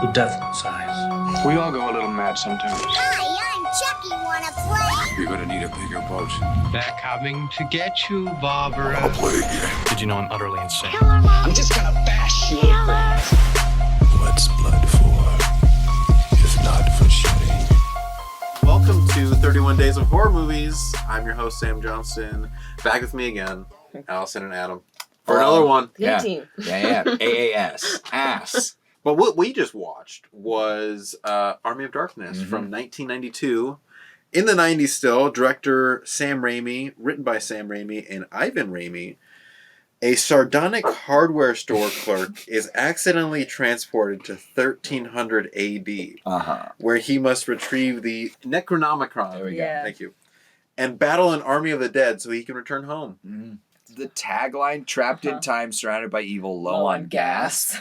The deathless eyes. We all go a little mad sometimes. Hi, I'm Chucky. Wanna play? You're gonna need a bigger boat. They're coming to get you, Barbara. I'll play again. Did you know I'm utterly insane? Killer Mom. I'm just gonna bash you. What's blood for? If not for shedding. Welcome to 31 Days of Horror Movies. I'm your host, Sam Johnson. Back with me again, Allison and Adam. For another one. Yeah. team. Yeah. AAS. Ass. But what we just watched was Army of Darkness from 1992. In the 90s still, director Sam Raimi, written by Sam Raimi and Ivan Raimi. A sardonic hardware store clerk is accidentally transported to 1300 AD, where he must retrieve the Necronomicon. There we go. Yeah. Thank you. And battle an army of the dead so he can return home. Mm. The tagline, trapped in time, surrounded by evil, low on gas.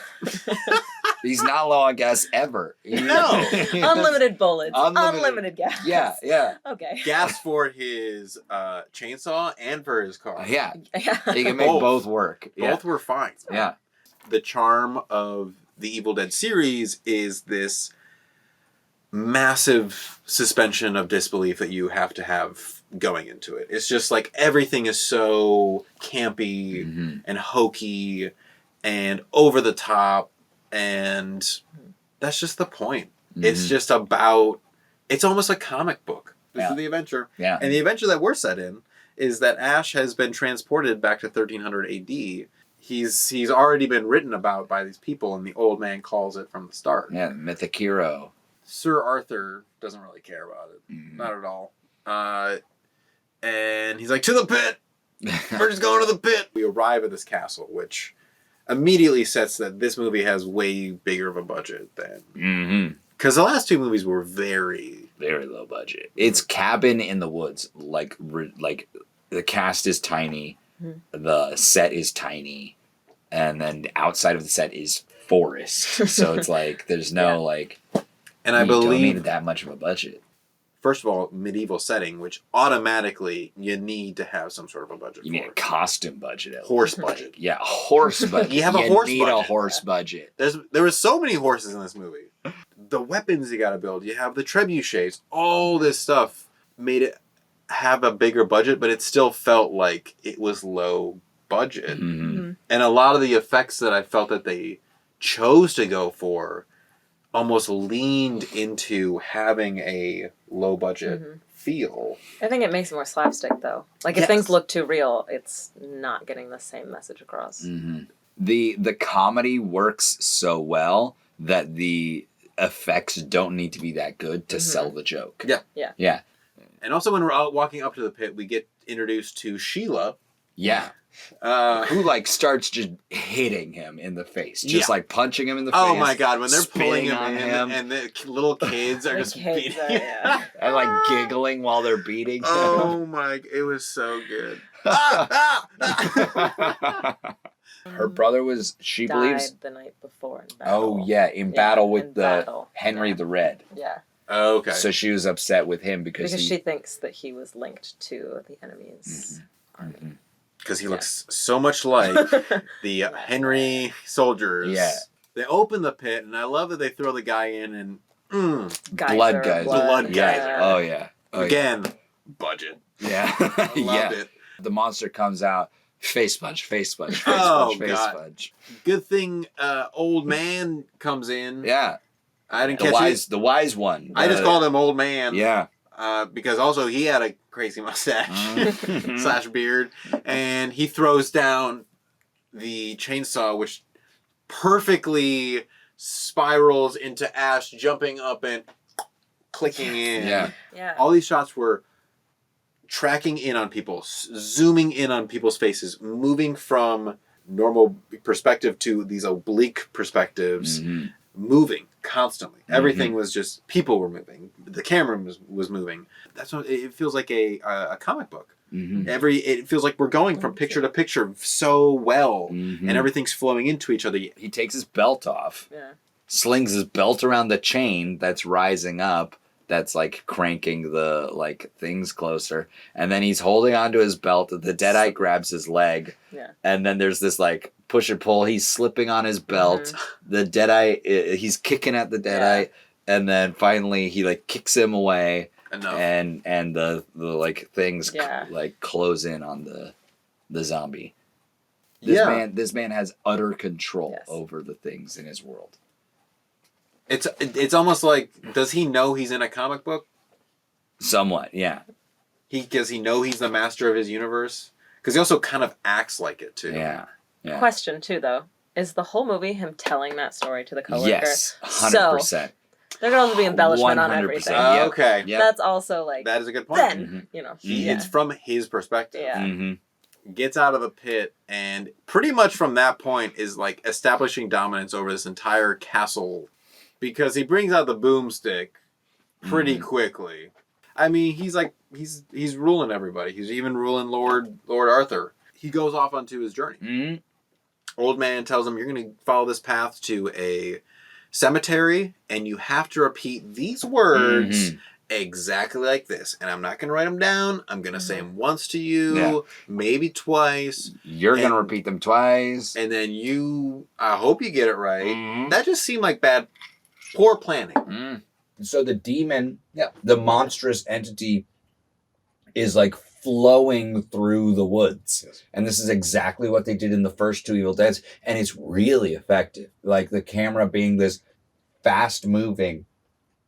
He's not low on gas ever. No. Unlimited bullets. Unlimited- Unlimited gas. Yeah. Okay. Gas for his chainsaw and for his car. Yeah. Yeah. He can make both work. Both were fine. Yeah. The charm of the Evil Dead series is this massive suspension of disbelief that you have to have going into it. It's just like everything is so campy and hokey and over the top, and that's just the point. It's just about, it's almost a comic book. This is the adventure. Yeah. And the adventure that we're set in is that Ash has been transported back to 1300 AD. He's already been written about by these people, and the old man calls it from the start. Yeah, mythic hero. Sir Arthur doesn't really care about it. Not at all. And he's like, to the pit! We're just going to the pit! We arrive at this castle, which immediately sets that this movie has way bigger of a budget than... Because the last two movies were very low budget. It's cabin in the woods. Like the cast is tiny, the set is tiny, and then the outside of the set is forest. So it's like there's no And I you don't need believe, that much of a budget. first of all, medieval setting, which automatically you need to have some sort of a budget You for. need a costume budget. Horse budget. Yeah, a horse budget. You have a horse need a budget. horse budget. There was so many horses in this movie. The weapons you gotta build. You have the trebuchets. All this stuff made it have a bigger budget, but it still felt like it was low budget. And a lot of the effects that I felt that they chose to go for almost leaned into having a low budget feel. I think it makes it more slapstick, though. Like, if things look too real, it's not getting the same message across. The comedy works so well that the effects don't need to be that good to sell the joke. Yeah. And also when we're out walking up to the pit, we get introduced to Sheila. Yeah. Who starts just hitting him in the face, just punching him in the face. Oh my god, when they're pulling spitting him on in and the little kids are just beating him. and giggling while they're beating him. Oh my, it was so good. Her brother was, she Died believes. the night before in battle. Oh yeah, in battle with in the battle. Henry the Red. Yeah. Okay. So she was upset with him because she thinks that he was linked to the enemy's army. Because he looks so much like the Henry soldiers. Yeah. They open the pit, and I love that they throw the guy in and blood guys. Blood Yeah. Oh yeah. Again, budget. Yeah. I loved it. The monster comes out. Face punch. Oh, face God. punch. Good thing old man comes in. Yeah. I didn't catch it. The wise one. I just called him old man. Yeah. Because also he had a crazy mustache / beard, and he throws down the chainsaw, which perfectly spirals into Ash jumping up and clicking in. Yeah. All these shots were tracking in on people, zooming in on people's faces, moving from normal perspective to these oblique perspectives, moving constantly. Everything was just, people were moving. The camera was moving. That's what it feels like, a comic book. It feels like we're going from picture to picture so well, and everything's flowing into each other. He takes his belt off, slings his belt around the chain that's rising up, that's cranking the things closer, and then he's holding onto his belt. The Deadite grabs his leg, and then there's this push or pull. He's slipping on his belt. The Deadeye, he's kicking at the Deadeye, and then finally he like kicks him away. Enough. And the like things like close in on the zombie. This man has utter control over the things in his world. It's almost like, does he know he's in a comic book? Somewhat, yeah. Does he know he's the master of his universe? Because he also kind of acts like it too. Yeah. Question too, though, is the whole movie him telling that story to the coworker? Yes, 100%. So, there could also be embellishment on 100%. everything. Yep. Okay. Yep. That's also like That is a good point. then you know It's from his perspective. Yeah. Gets out of the pit, and pretty much from that point is like establishing dominance over this entire castle, because he brings out the boomstick pretty quickly. I mean, he's ruling everybody. He's even ruling Lord Arthur. He goes off onto his journey. Old man tells him, you're going to follow this path to a cemetery, and you have to repeat these words exactly like this. And I'm not going to write them down. I'm going to say them once to you, maybe twice. You're going to repeat them twice. And then I hope you get it right. That just seemed like poor planning. So the demon, the monstrous entity, is like flowing through the woods. Yes. And this is exactly what they did in the first two Evil Deads. And it's really effective. Like the camera being this fast moving,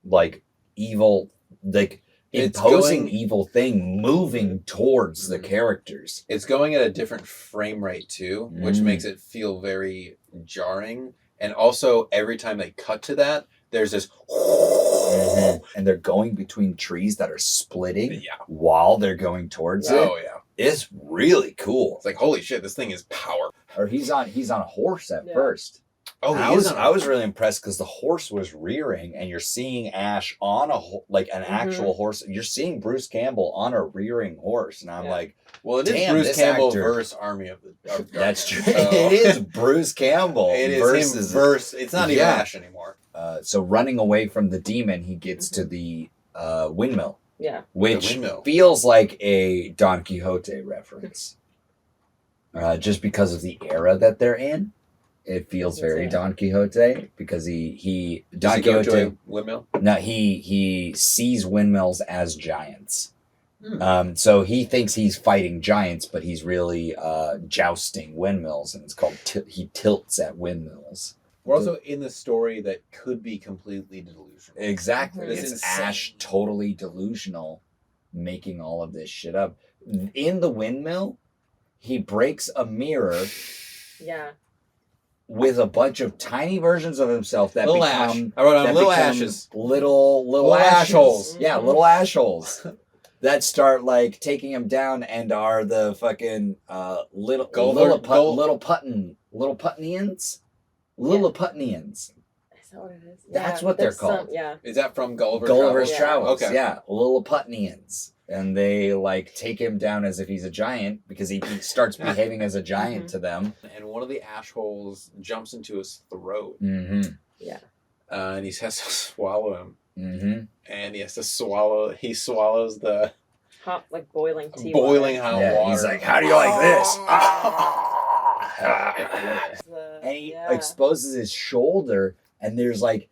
like evil, like imposing evil thing moving towards the characters. It's going at a different frame rate too, which makes it feel very jarring. And also every time they cut to that, there's this and they're going between trees that are splitting while they're going towards it. Oh yeah. It's really cool. It's like, holy shit, this thing is power. Or he's on a horse at first. Oh, I was really impressed because the horse was rearing, and you're seeing Ash on an actual horse. You're seeing Bruce Campbell on a rearing horse, and I'm like, well, it is Bruce Campbell versus Army of Darkness. That's true. It is Bruce Campbell. It is him versus. It's not even Ash anymore. So running away from the demon, he gets to the windmill. Yeah. Which feels like a Don Quixote reference. Just because of the era that they're in. It feels very Don Quixote because Don Quixote windmill. No, he sees windmills as giants. So he thinks he's fighting giants, but he's really jousting windmills, and it's called he tilts at windmills. We're also in the story that could be completely delusional. Exactly. It's It's insane. Ash totally delusional, making all of this shit up. In the windmill, he breaks a mirror. Yeah. With a bunch of tiny versions of himself that Little become... Ash. I wrote on that little become ashes. Little ash holes. Yeah, little ash holes. That start like taking him down and are the fucking little Puttonians. Lilliputians. Is that what it is? That's what they're called. Is that from Gulliver's Travels? Okay. Yeah, Lilliputians. And they like take him down as if he's a giant because he starts behaving as a giant to them. And one of the ash holes jumps into his throat. Yeah. And he has to swallow him. And he swallows the hot, like boiling tea. Boiling hot water. He's like, how do you like this? And he exposes his shoulder, and there's like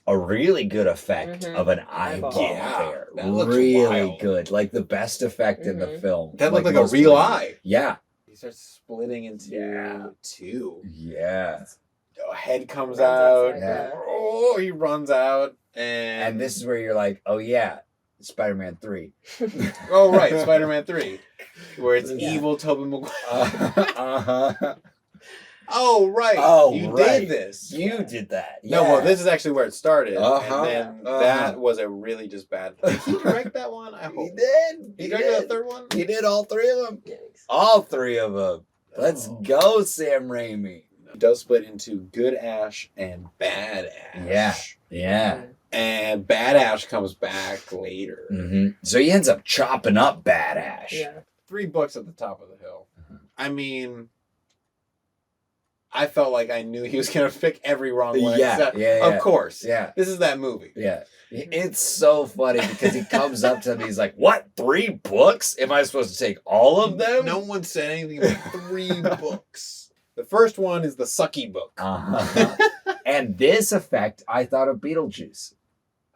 a really good effect of an eyeball there. That looks really wild. good. Like the best effect in the film. That looked like a real eye. Yeah. He starts splitting into two. Yeah. A head comes Runs out. outside, Oh, he runs out. And this is where you're like, oh yeah, Spider-Man 3. Oh, right, Spider-Man 3. Where it's evil Tobey Maguire. Oh, right. Oh, you right. did this. You did that. No, well, this is actually where it started. Uh-huh. And then that was a really just bad thing. Did he direct that one? I hope. He did. He directed the third one? He did all three of them. Yikes. All three of them. Let's go, Sam Raimi. It does split into good Ash and bad Ash. Yeah. And bad Ash comes back later. So he ends up chopping up Bad Ash. Yeah. 3 books at the top of the hill. I mean, I felt like I knew he was going to pick every wrong one. Of course. Yeah. This is that movie. Yeah. It's so funny because he comes up to him and he's like, what? 3 books? Am I supposed to take all of them? No one said anything about 3 books. The first one is the sucky book. And this effect, I thought of Beetlejuice.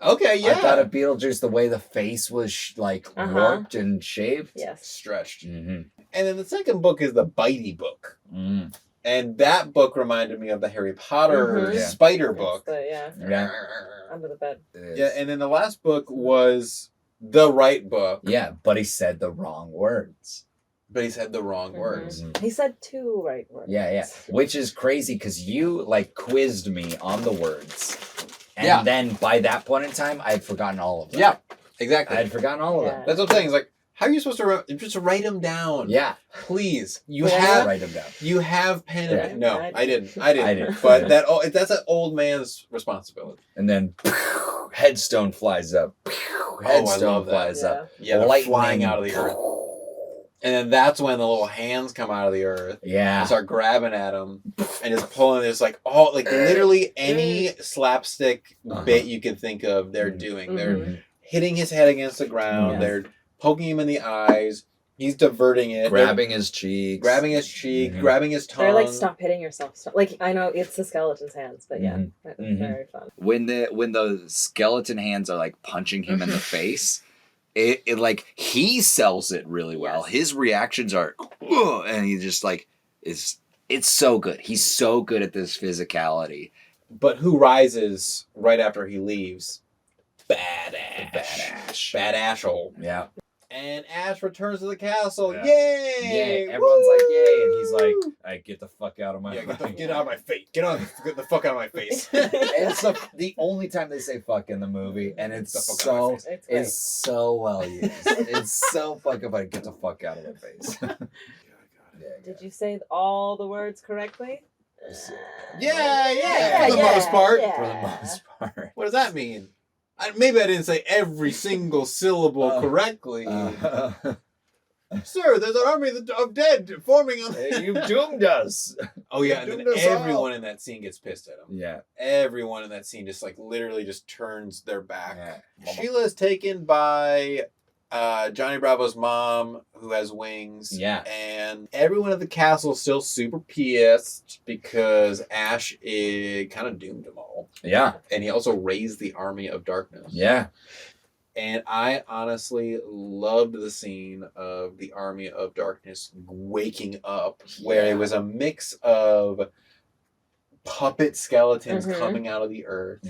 Okay, yeah. I thought of Beetlejuice, the way the face was warped and shaped. Yes. Stretched. Mm-hmm. And then the second book is the Bitey book. Mm. And that book reminded me of the Harry Potter Mhm. Yeah. spider book. Yeah. Under the bed. Yeah, and then the last book was the right book, Yeah, but he said the wrong words. but he said the wrong Mhm. words. He said 2 right words. Yeah. Which is crazy because you quizzed me on the words. And Yeah. then by that point in time, I had forgotten all of them. Yeah, exactly. I had forgotten all of them. That's what I'm saying. It's like, how are you supposed to just write them down? Yeah. Please. You Yeah. have Write them down. you have pen and Yeah. no, I didn't. I didn't. I didn't. But that's an old man's responsibility. And then headstone flies up. I Headstone love that. flies up. Yeah, they're Lightning. flying out of the earth. And then that's when the little hands come out of the earth Yeah. and start grabbing at him and just pulling this literally any slapstick bit you can think of, they're doing. They're Mhm. hitting his head against the ground. Yes. They're poking him in the eyes. He's diverting it. Grabbing his cheeks. grabbing his cheek, Mhm. grabbing his tongue. They're like, stop hitting yourself. Stop. Like, I know it's the skeleton's hands, but yeah, Mhm. that was Mhm. very fun. When the skeleton hands are punching him in the face, it he sells it really well. Yes. His reactions are, "Ugh," and he just it's so good. He's so good at this physicality. But who rises right after he leaves? Bad Ashhole. Yeah. And Ash returns to the castle. Yeah. Yay! Yeah. Everyone's like, Woo! yay. And he's like, I get the fuck out of my face. Get out of my face. Get the fuck out of my face. And it's the only time they say fuck in the movie, and it's The fuck out of my face. It's great. it's so well used. It's so fucking funny. Get the fuck out of my face. Did you say all the words correctly? Yeah, for the most part. yeah. For the most part. What does that mean? Maybe I didn't say every single syllable correctly. Sir, there's an army of dead forming on. You doomed us. Oh yeah, and then doomed us all. everyone in that scene gets pissed at him. Yeah. Everyone in that scene just literally just turns their back. Yeah. Sheila is taken by Johnny Bravo's mom, who has wings. Yeah. And everyone at the castle is still super pissed because Ash kind of doomed them all. Yeah. And he also raised the army of darkness. Yeah. And I honestly loved the scene of the army of darkness waking up, where it was a mix of puppet skeletons coming out of the earth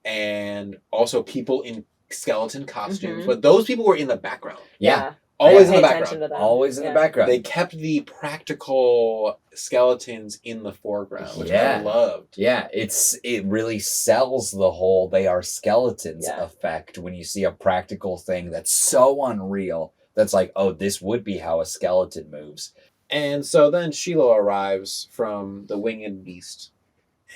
and also people in skeleton costumes. But those people were in the background. Yeah. Always in the Pay background. attention to them. Always in the background. They kept the practical skeletons in the foreground, which I loved. Yeah, it really sells the whole they are skeletons effect when you see a practical thing that's so unreal. That's like, oh, this would be how a skeleton moves. And so then Sheila arrives from the winged beast,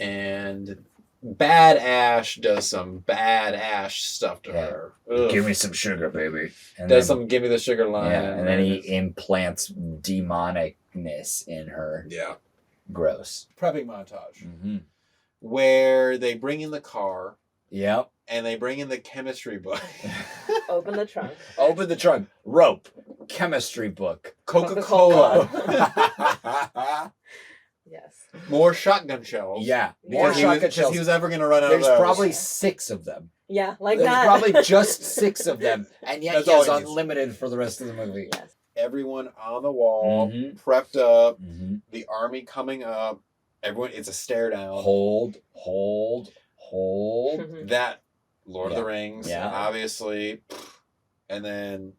and Bad Ash does some bad Ash stuff to her. Ugh. Give me some sugar, baby. And Does then, some give me the sugar line. yeah, and then he implants demonicness in her. Yeah. Gross. Prepping montage. Mm-hmm. Where they bring in the car Yep. and they bring in the chemistry book. Open the trunk. Open the trunk. Rope. Chemistry book. Coca-Cola. Yes. More shotgun shells. Yeah. More Because Shotgun shells. He was ever going to run out There's of those. probably 6 of them. Yeah, like There's that. probably just 6 of them. And yet That's he has all he needs. unlimited for the rest of the movie. Yes. Everyone on the wall, Mhm. prepped up, Mm-hmm. the army coming up. Everyone, it's a stare down. Hold. That Lord of the Yeah. Rings, Yeah. obviously, and then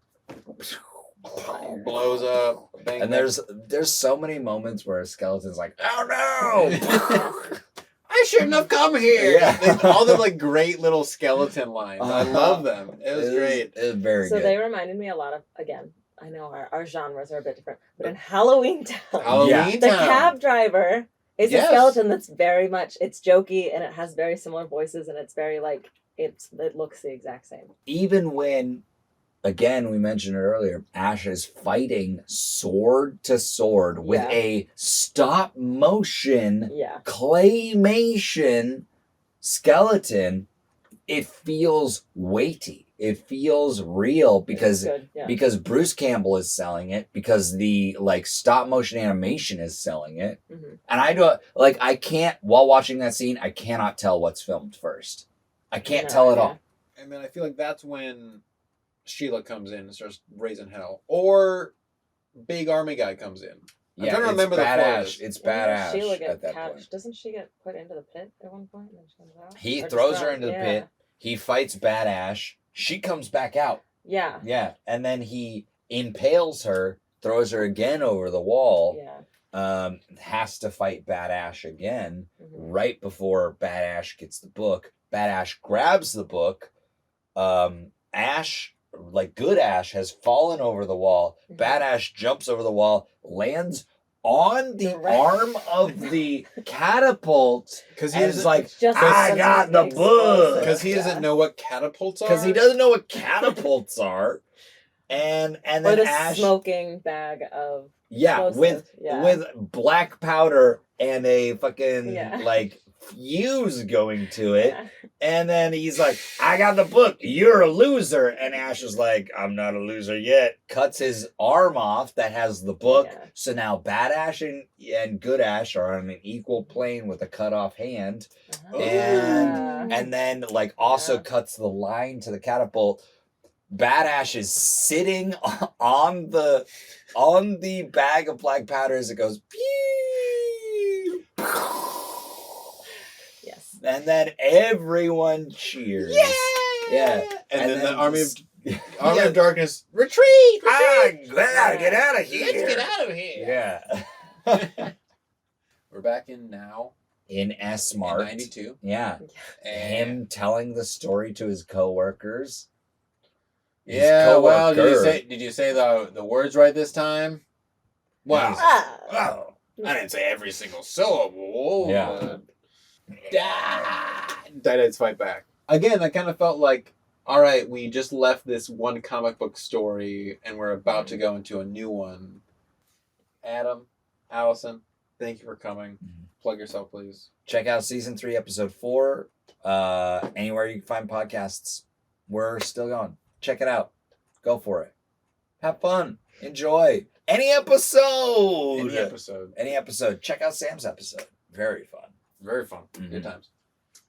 blows up. Bang, And bang. there's so many moments where a skeleton's like, oh no! I shouldn't have come here. Yeah. All the great little skeleton lines. I love them. It was great. It was very So good. they reminded me a lot of, again, I know our genres are a bit different, but in Halloween Town, Halloween the Town. cab driver is Yes. a skeleton that's very much, it's jokey and it has very similar voices and it's very it looks the exact same. Even when, again, we mentioned it earlier, Ash is fighting sword to sword with Yeah. a stop motion Yeah. claymation skeleton, it feels weighty. It feels real because Good, yeah. because Bruce Campbell is selling it, because the like stop motion animation is selling it. Mhm. And I can't, while watching that scene, I cannot tell what's filmed first. I can't tell at all. And then I feel like that's when Sheila comes in and starts raising hell. Or Big Army Guy comes in. I'm trying to remember the badass. flow. It's When does badass Sheila get at that catch- point. Doesn't she get put into the pit at one point? And then she comes out? He Or just throws her not? into the Yeah. pit. He fights Badass. She comes back out. Yeah. Yeah. And then he impales her, throws her again over the wall. Yeah. Has to fight Badass again Mhm. right before Badass gets the book. Badass grabs the book. Ash, like good Ash, has fallen over the wall. Mhm. Badass jumps over the wall, lands on the Right. arm of the catapult, Because and is like, Just I as got the explosive. book. Because he doesn't know what catapults are. Because he doesn't know what catapults are. And Or then the Ash, smoking bag of yeah, explosive. Yeah. with black powder and a fucking Yeah. like fuse going to it. Yeah. And then he's like, I got the book. You're a loser. And Ash is like, I'm not a loser yet. Cuts his arm off that has the book. Yeah. So now Bad Ash and Good Ash are on an equal plane with a cut off hand. Uh-huh. And then like also Yeah. cuts the line to the catapult. Bad Ash is sitting on the bag of black powder as it goes pew. Yes. And then everyone cheers. Yeah. And then the Army of Yeah. Darkness, retreat! Gotta get out of here. Let's get out of here. Yeah. We're back in now. In S-Mart. In 92. Yeah. And Him telling the story to his coworkers. His yeah, well, coworker. did you say the words right this time? Wow. Ah. Wow. I didn't say every single syllable. Yeah. Deadlights fight back. Again, I kind of felt like, all right, we just left this one comic book story and we're about to go into a new one. Adam, Allison, thank you for coming. Plug yourself, please. Check out season 3, episode 4. Anywhere you can find podcasts. We're still going. Check it out. Go for it. Have fun. Enjoy. Any episode. Any episode. Check out Sam's episode. Very fun. Very fun. Mhm. Good times.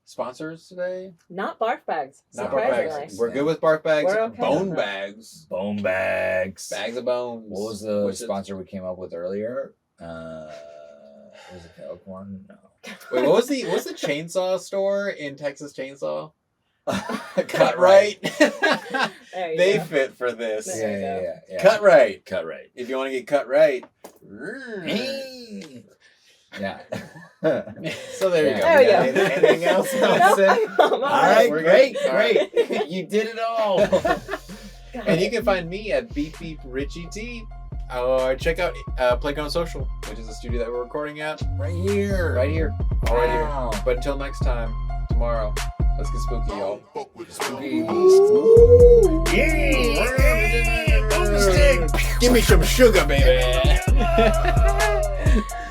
Sponsors today? Not barf bags. Not barf Surprisingly. bags. We're good with barf bags. We're okay Bone on that. bags. Bone bags. Bags of bones. What was the Which is- sponsor we came up with earlier? Was it Coke one? No. Wait, what's the chainsaw store in Texas Chainsaw? Cut Cut right. There you They go. fit for this. There you go. Yeah. Cut right. Cut right. If you want to get cut right. Yeah. So there you go. There we go. Anything else? Nope, Allison? I'm all All right, we're great, good. All great. You did it all. And you can find me at Beep Beep Richie T. Or check out Playground Social, which is the studio that we're recording at. Right here. Right here. All right Wow. here. But until next time, tomorrow, let's get spooky, y'all. Spooky. Give me some sugar, baby.